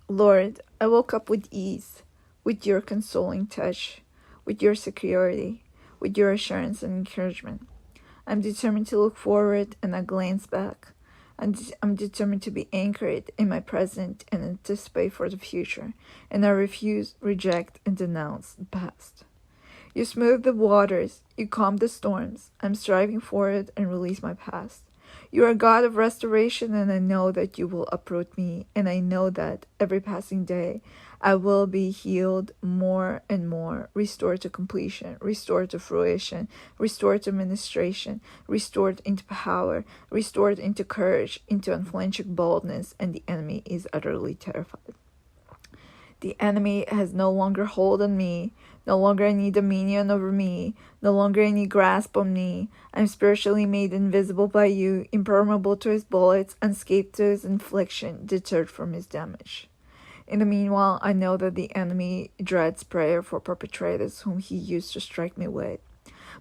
Lord, I woke up with ease, with your consoling touch, with your security, with your assurance and encouragement. I'm determined to look forward and not glance back. I'm determined to be anchored in my present and anticipate for the future, and I refuse, reject, and denounce the past. You smooth the waters, you calm the storms. I'm striving forward and release my past. You are a God of restoration, and I know that you will uproot me, and I know that every passing day I will be healed more and more, restored to completion, restored to fruition, restored to ministration, restored into power, restored into courage, into unflinching boldness, and the enemy is utterly terrified. The enemy has no longer hold on me, no longer any dominion over me, no longer any grasp on me. I'm spiritually made invisible by you, impermeable to his bullets, unscathed to his infliction, deterred from his damage. In the meanwhile, I know that the enemy dreads prayer for perpetrators whom he used to strike me with.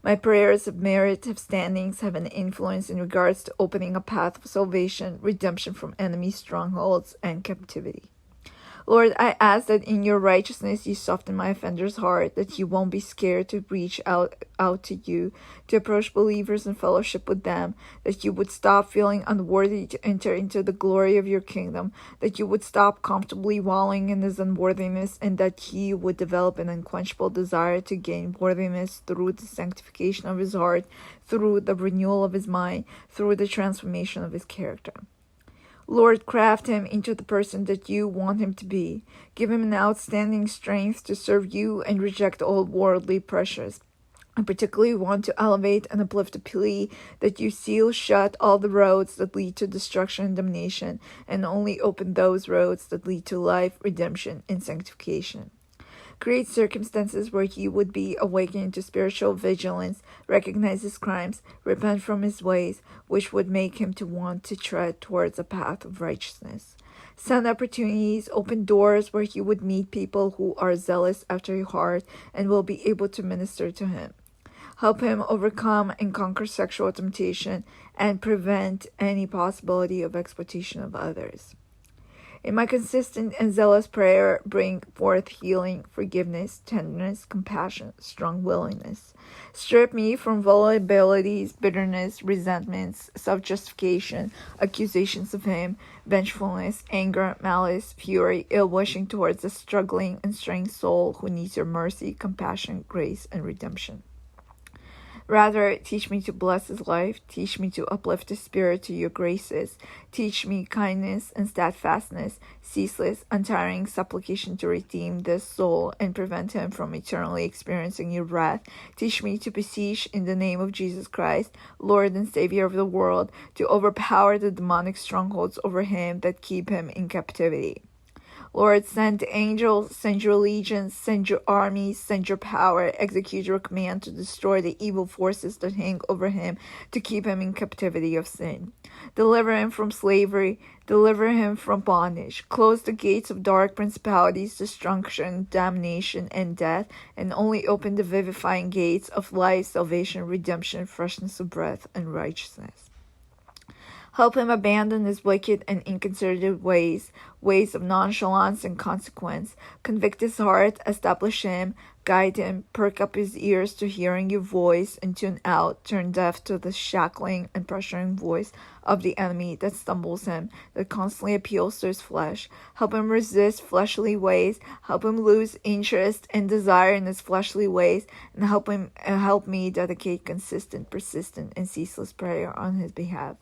My prayers have merit, have standings, have an influence in regards to opening a path of salvation, redemption from enemy strongholds, and captivity. Lord, I ask that in your righteousness you soften my offender's heart, that he won't be scared to reach out to you, to approach believers and fellowship with them, that you would stop feeling unworthy to enter into the glory of your kingdom, that you would stop comfortably wallowing in his unworthiness, and that he would develop an unquenchable desire to gain worthiness through the sanctification of his heart, through the renewal of his mind, through the transformation of his character. Lord, craft him into the person that you want him to be. Give him an outstanding strength to serve you and reject all worldly pressures. I particularly want to elevate and uplift a plea that you seal shut all the roads that lead to destruction and damnation, and only open those roads that lead to life, redemption, and sanctification. Create circumstances where he would be awakened to spiritual vigilance, recognize his crimes, repent from his ways, which would make him to want to tread towards a path of righteousness. Send opportunities, open doors where he would meet people who are zealous after your heart and will be able to minister to him. Help him overcome and conquer sexual temptation and prevent any possibility of exploitation of others. In my consistent and zealous prayer, bring forth healing, forgiveness, tenderness, compassion, strong willingness. Strip me from vulnerabilities, bitterness, resentments, self-justification, accusations of him, vengefulness, anger, malice, fury, ill-wishing towards a struggling and strained soul who needs your mercy, compassion, grace, and redemption. Rather, teach me to bless his life. Teach me to uplift his spirit to your graces. Teach me kindness and steadfastness, ceaseless, untiring supplication to redeem this soul and prevent him from eternally experiencing your wrath. Teach me to beseech in the name of Jesus Christ, Lord and Savior of the world, to overpower the demonic strongholds over him that keep him in captivity. Lord, send angels, send your legions, send your armies, send your power, execute your command to destroy the evil forces that hang over him, to keep him in captivity of sin. Deliver him from slavery, deliver him from bondage. Close the gates of dark principalities, destruction, damnation, and death, and only open the vivifying gates of life, salvation, redemption, freshness of breath, and righteousness. Help him abandon his wicked and inconsiderate ways of nonchalance and consequence. Convict his heart, establish him, guide him, perk up his ears to hearing your voice, and tune out, turn deaf to the shackling and pressuring voice of the enemy that stumbles him, that constantly appeals to his flesh. Help him resist fleshly ways, help him lose interest and desire in his fleshly ways, and help me dedicate consistent, persistent, and ceaseless prayer on his behalf.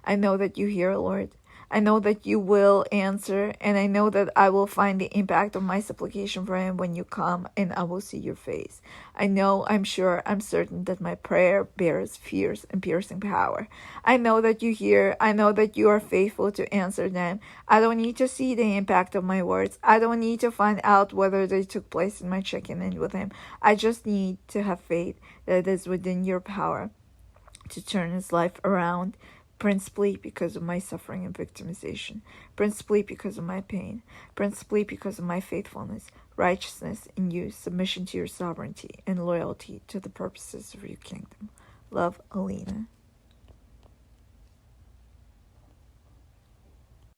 I know that you hear, Lord. I know that you will answer, and I know that I will find the impact of my supplication for him when you come, and I will see your face. I know, I'm sure, I'm certain that my prayer bears fierce and piercing power. I know that you hear. I know that you are faithful to answer them. I don't need to see the impact of my words. I don't need to find out whether they took place in my checking in with him. I just need to have faith that it is within your power to turn his life around, principally because of my suffering and victimization, principally because of my pain, principally because of my faithfulness, righteousness in you, submission to your sovereignty, and loyalty to the purposes of your kingdom. Love, Alina.